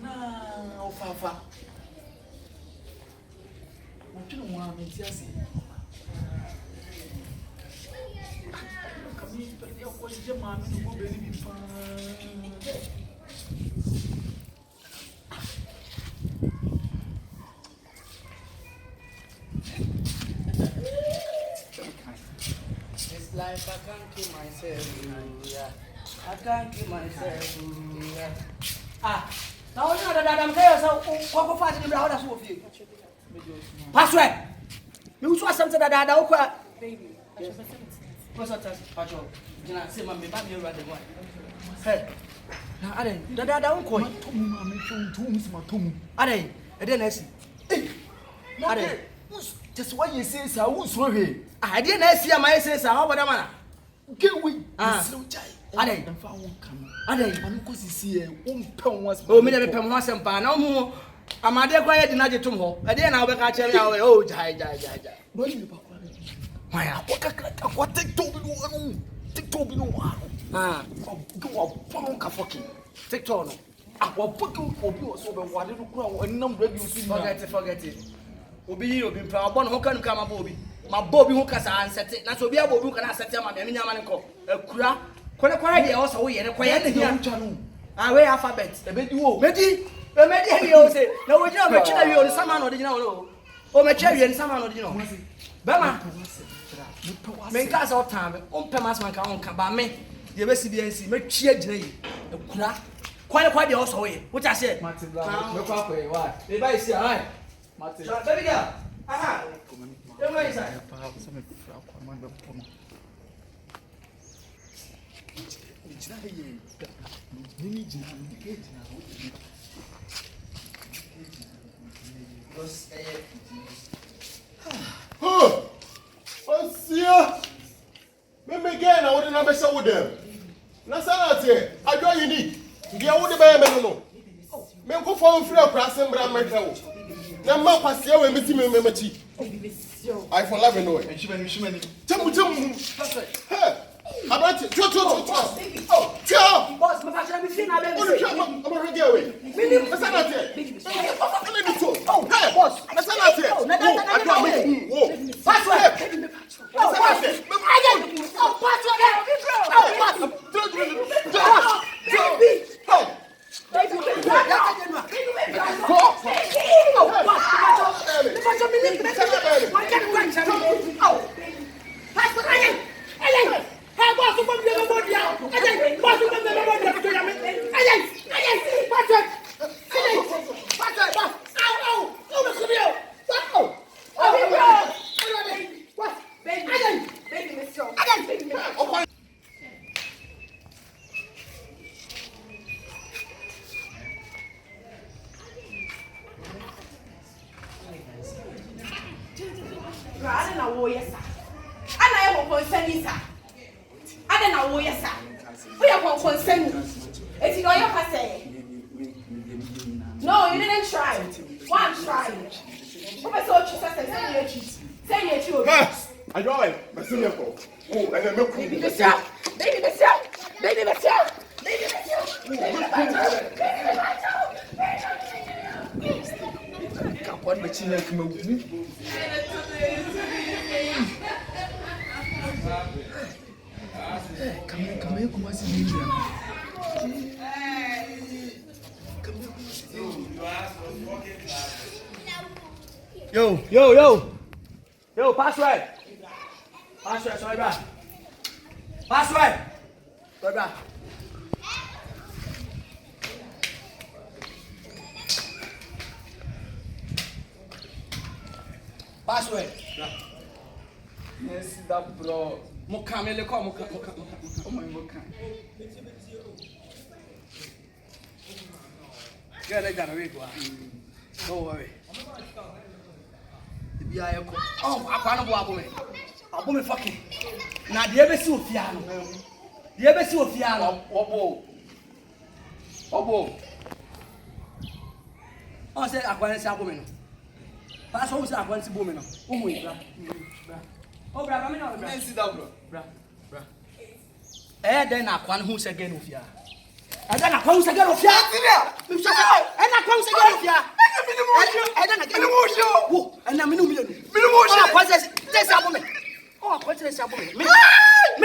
na ofafa. Mtu mwa ametiasi. Kami pia kwa jamaa mimi ngo beli bifa. It's like I can't kill myself, yeah. I can't kill myself, yeah. Ah, now you know that I'm there, so what fast in the house of you? Password. You saw something that I don't quite. Baby, what's that? Patrol. You know, say, my baby, you're right. Hey, now I didn't. That I don't quite. I'm making I didn't listen. I didn't. Just what you say, I won't swear here. I didn't see my sense. How about that? Get we. I didn't. I didn't. Because you see, won't pay once. Oh, me never pay once and pan. No more. I'm a dear quiet in the tomb. I didn't know catch it. Oh, jai. Why? What take Toby? Take Toby no one. Ah, go up, Ponka fucking. take turn. I will put you for you so what little crown and number you see. Forget it. Obi proud. Who can come a Bobby? My Bobby who can answer it. That's what we are who can set my Yamanco. A cra. Quite also we are quiet here. I wear alphabet. A bit you. Betty, the media say, no, we don't mention you on someone or you know. Oh, my cherry and someone or you know. Bama, make us all time. On Pemas man can't by me. The BCBNC, make cheer day. A cra. Quite the also way. What I said, Martin, look up way. Why? If I say, all right. Martin, baby girl. Aha. Don't worry, sir. Oh, Sia. Maybe again, I wouldn't have a show with them. Nasanate, I don't you need. The old baby, no. Men go for free of grass and brown metal. Now, my pastor will meet me, Memachi. I for love no. And she went, Tell me, hey, about it. Oh, tell. Boss, my passion, I'm seeing. I'm already away. Nasanate. Oh, hey, boss. Nasanate. Password. Oh, password. I don't know, yes, sir. I don't know consent, sir. I don't know, yes, sir. We are going consent. It's your say. No, you didn't try. One try. Say you. I know it. My senior. Oh, and then milk. Baby, What machine come out with me? Come here, come on, see you. Yo, password, sorry, bro. Password, sorry, bro. Password. Yes, that bro. Mukamele ko muka. Oh my God. Get it done, wait. Don't worry. The BIA ko. Oh, akwana bo abome. Abome fucking. Na de ebe si ofia no. De ebe si ofia no. Obo. Oh, say akwana si abome no. Pass home say akwana si bome no. Umu ibra. Oh, bra, come in, Sit down, bro. bra. Then akwana hu say get ofia. Ada na kwa usage no fia. Me hwɛ sɛ ɛna kwa usage no fia. Ɛda na gɛlɛ mo hwɛ. Wo, ɛna me no mi no. Me no mo hwɛ. Kwa sɛ tese abo me. Oh, kwa tese abo me. Me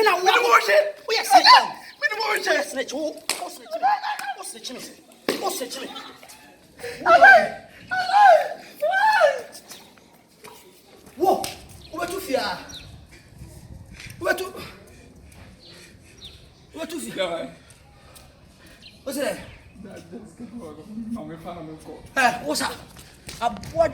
na wo. Me no mo hwɛ. Wo yɛ snitch. Me no mo hwɛ. Snitch wo. Wo snitch me. Wo snitch me. Wo snitch me. Wo, wo betu fia. Wo betu fia. What's that? What's up? A boy,